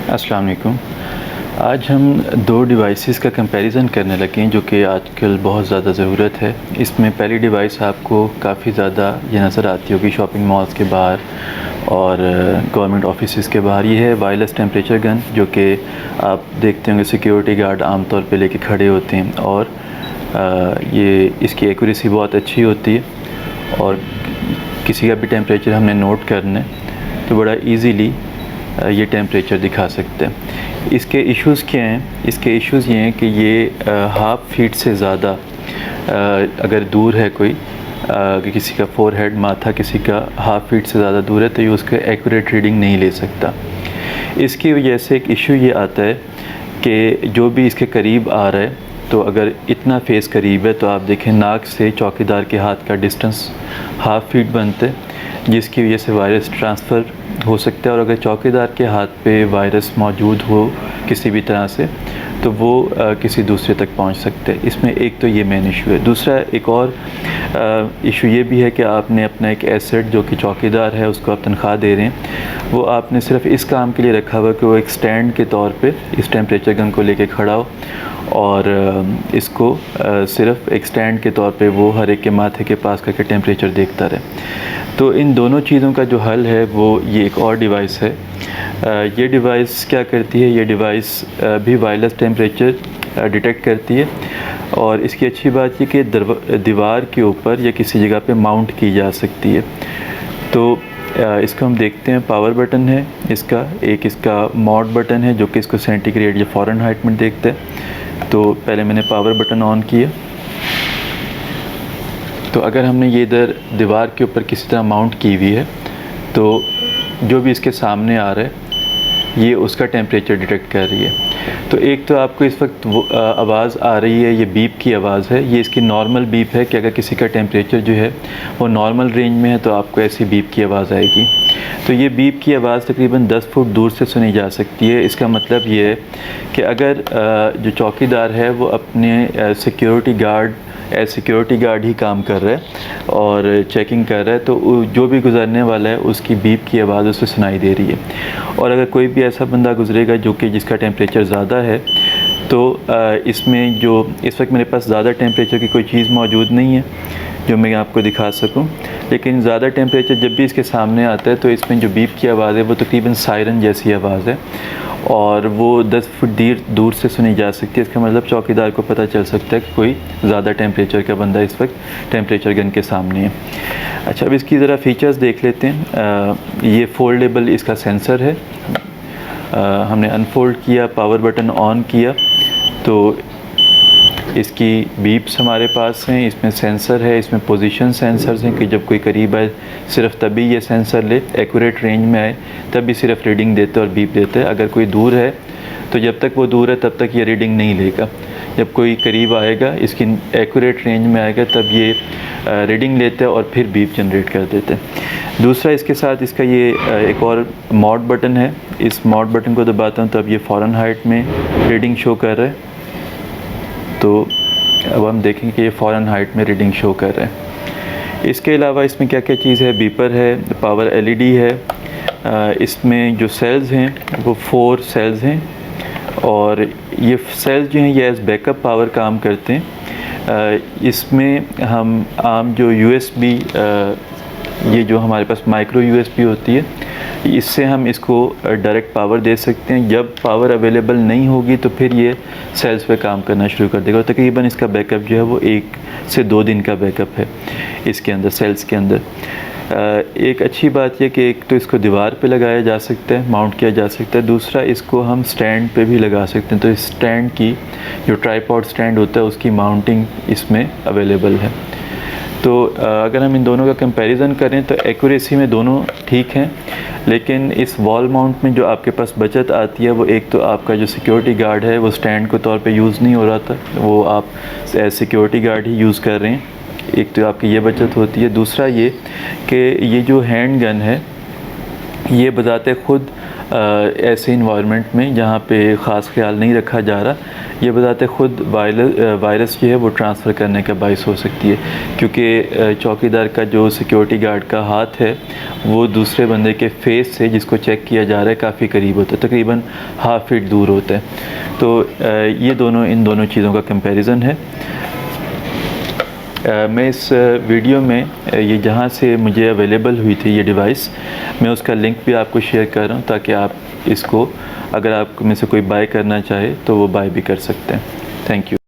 अस्सलाम वालेकुम। आज हम दो डिवाइसेस का कंपैरिज़न करने लगे हैं जो कि आजकल बहुत ज़्यादा ज़रूरत है। इसमें पहली डिवाइस आपको काफ़ी ज़्यादा ये नज़र आती होगी शॉपिंग मॉल्स के बाहर और गवर्नमेंट ऑफिसेज़ के बाहर। ये है वायरलेस टेम्परेचर गन, जो कि आप देखते होंगे सिक्योरिटी गार्ड आमतौर पे लेके खड़े होते हैं और ये इसकी एक्यूरेसी बहुत अच्छी होती है और किसी का भी टेम्परेचर हमने नोट करना है तो बड़ा ईज़िली ये टेम्परेचर दिखा सकते हैं। इसके इश्यूज़ क्या हैं? इसके इश्यूज़ ये हैं कि ये हाफ़ फीट से ज़्यादा अगर दूर है कोई किसी का फोरहेड माथा किसी का हाफ़ फीट से ज़्यादा दूर है तो ये उसका एक्यूरेट रीडिंग नहीं ले सकता। इसकी वजह से एक इशू ये आता है कि जो भी इसके करीब आ रहा है, तो अगर इतना फेस करीब है तो आप देखें नाक से चौकीदार के हाथ का डिस्टेंस हाफ़ फीट बनता है, जिसकी वजह से वायरस ट्रांसफ़र हो सकता है। और अगर चौकीदार के हाथ पे वायरस मौजूद हो किसी भी तरह से तो वो किसी दूसरे तक पहुंच सकते हैं। इसमें एक तो ये मेन इशू है। दूसरा एक और इशू ये भी है कि आपने अपना एक एसेट जो कि चौकीदार है उसको आप तनख्वाह दे रहे हैं, वो आपने सिर्फ इस काम के लिए रखा हुआ कि वो एक स्टैंड के तौर पे इस टेम्परेचर गन को लेके खड़ा हो और इसको सिर्फ एक स्टैंड के तौर पे वो हर एक के माथे के पास करके टेम्परेचर देखता रहे। तो इन दोनों चीज़ों का जो हल है वो ये एक और डिवाइस है। ये डिवाइस क्या करती है? ये डिवाइस भी वायरलेस टेम्परेचर डिटेक्ट करती है और इसकी अच्छी बात ये कि दीवार के ऊपर या किसी जगह पे माउंट की जा सकती है। तो इसको हम देखते हैं। पावर बटन है इसका, एक इसका मॉड बटन है जो कि इसको सेंटीग्रेड या फ़ारेनहाइट में देखता है। तो पहले मैंने पावर बटन ऑन किया, तो अगर हमने ये इधर दीवार के ऊपर किसी तरह माउंट की हुई है तो जो भी इसके सामने आ रहा है ये उसका टेम्परेचर डिटेक्ट कर रही है। तो एक तो आपको इस वक्त वो आवाज़ आ रही है, ये बीप की आवाज़ है। ये इसकी नॉर्मल बीप है कि अगर किसी का टेम्परेचर जो है वो नॉर्मल रेंज में है तो आपको ऐसी बीप की आवाज़ आएगी। तो ये बीप की आवाज़ तकरीबन 10 फुट दूर से सुनी जा सकती है। इसका मतलब ये है कि अगर जो चौकीदार है वो अपने सिक्योरिटी गार्ड ही काम कर रहा है और चेकिंग कर रहा है, तो जो भी गुज़रने वाला है उसकी बीप की आवाज़ उसे सुनाई दे रही है। और अगर कोई भी ऐसा बंदा गुज़रेगा जो कि जिसका टेम्परेचर ज़्यादा है तो इसमें जो इस वक्त मेरे पास ज़्यादा टेम्परेचर की कोई चीज़ मौजूद नहीं है जो मैं आपको दिखा सकूं, लेकिन ज़्यादा टेम्परेचर जब भी इसके सामने आता है तो इसमें जो बीप की आवाज़ है वो तकरीबन सायरन जैसी आवाज़ है और वो 10 फुट दूर से सुनी जा सकती है। इसका मतलब चौकीदार को पता चल सकता है कि कोई ज़्यादा टेम्परेचर का बंदा इस वक्त टेम्परेचर गन के सामने है। अच्छा, अब इसकी ज़रा फ़ीचर्स देख लेते हैं। ये फोल्डेबल इसका सेंसर है। हमने अनफोल्ड किया, पावर बटन ऑन किया तो इसकी बीप्स हमारे पास हैं। इसमें सेंसर है, इसमें पोजीशन सेंसर्स हैं कि जब कोई करीब आए सिर्फ तभी ये सेंसर ले एक्यूरेट रेंज में आए तभी सिर्फ रीडिंग देते और बीप देते हैं। अगर कोई दूर है तो जब तक वो दूर है तब तक ये रीडिंग नहीं लेगा। जब कोई करीब आएगा इसकी एक्यूरेट रेंज में आएगा तब ये रीडिंग लेते हैं और फिर बीप जनरेट कर देते हैं। दूसरा इसके साथ इसका ये एक और मॉड बटन है। इस मॉड बटन को दबाता हूँ तब ये फ़ारेनहाइट में रीडिंग शो कर रहा है। तो अब हम देखेंगे कि ये फ़ारेनहाइट में रीडिंग शो कर रहे हैं। इसके अलावा इसमें क्या क्या चीज़ है? बीपर है, पावर एलईडी है। इसमें जो सेल्स हैं वो 4 सेल्स हैं और ये सेल्स जो हैं ये एज बैकअप पावर काम करते हैं। इसमें हम आम जो यूएसबी ये जो हमारे पास माइक्रो यूएसबी होती है इससे हम इसको डायरेक्ट पावर दे सकते हैं। जब पावर अवेलेबल नहीं होगी तो फिर ये सेल्स पे काम करना शुरू कर देगा और तकरीबन इसका बैकअप जो है वो 1 से 2 दिन का बैकअप है इसके अंदर, सेल्स के अंदर। एक अच्छी बात यह कि एक तो इसको दीवार पे लगाया जा सकता है, माउंट किया जा सकता है। दूसरा इसको हम स्टैंड पे भी लगा सकते हैं। तो इस स्टैंड की जो ट्राईपॉड स्टैंड होता है उसकी माउंटिंग इसमें अवेलेबल है। तो अगर हम इन दोनों का कंपैरिजन करें तो एक्यूरेसी में दोनों ठीक हैं, लेकिन इस वॉल माउंट में जो आपके पास बचत आती है वो एक तो आपका जो सिक्योरिटी गार्ड है वो स्टैंड के तौर पे यूज़ नहीं हो रहा था, वो आप सिक्योरिटी गार्ड ही यूज़ कर रहे हैं। एक तो आपकी ये बचत होती है। दूसरा ये कि ये जो हैंड गन है ये बजाते ख़ुद ऐसे इन्वायरमेंट में जहाँ पे ख़ास ख्याल नहीं रखा जा रहा, ये बताते ख़ुद वायरस जो है वो ट्रांसफ़र करने का बाइस हो सकती है, क्योंकि चौकीदार का जो सिक्योरिटी गार्ड का हाथ है वो दूसरे बंदे के फेस से जिसको चेक किया जा रहा है काफ़ी करीब होता है, तकरीबन हाफ़ फीट दूर होता है। तो ये इन दोनों चीज़ों का कंपैरिज़न है। मैं इस वीडियो में ये जहाँ से मुझे अवेलेबल हुई थी ये डिवाइस, मैं उसका लिंक भी आपको शेयर कर रहा हूँ ताकि आप इसको, अगर आप में से कोई बाय करना चाहे तो वो बाय भी कर सकते हैं। Thank you.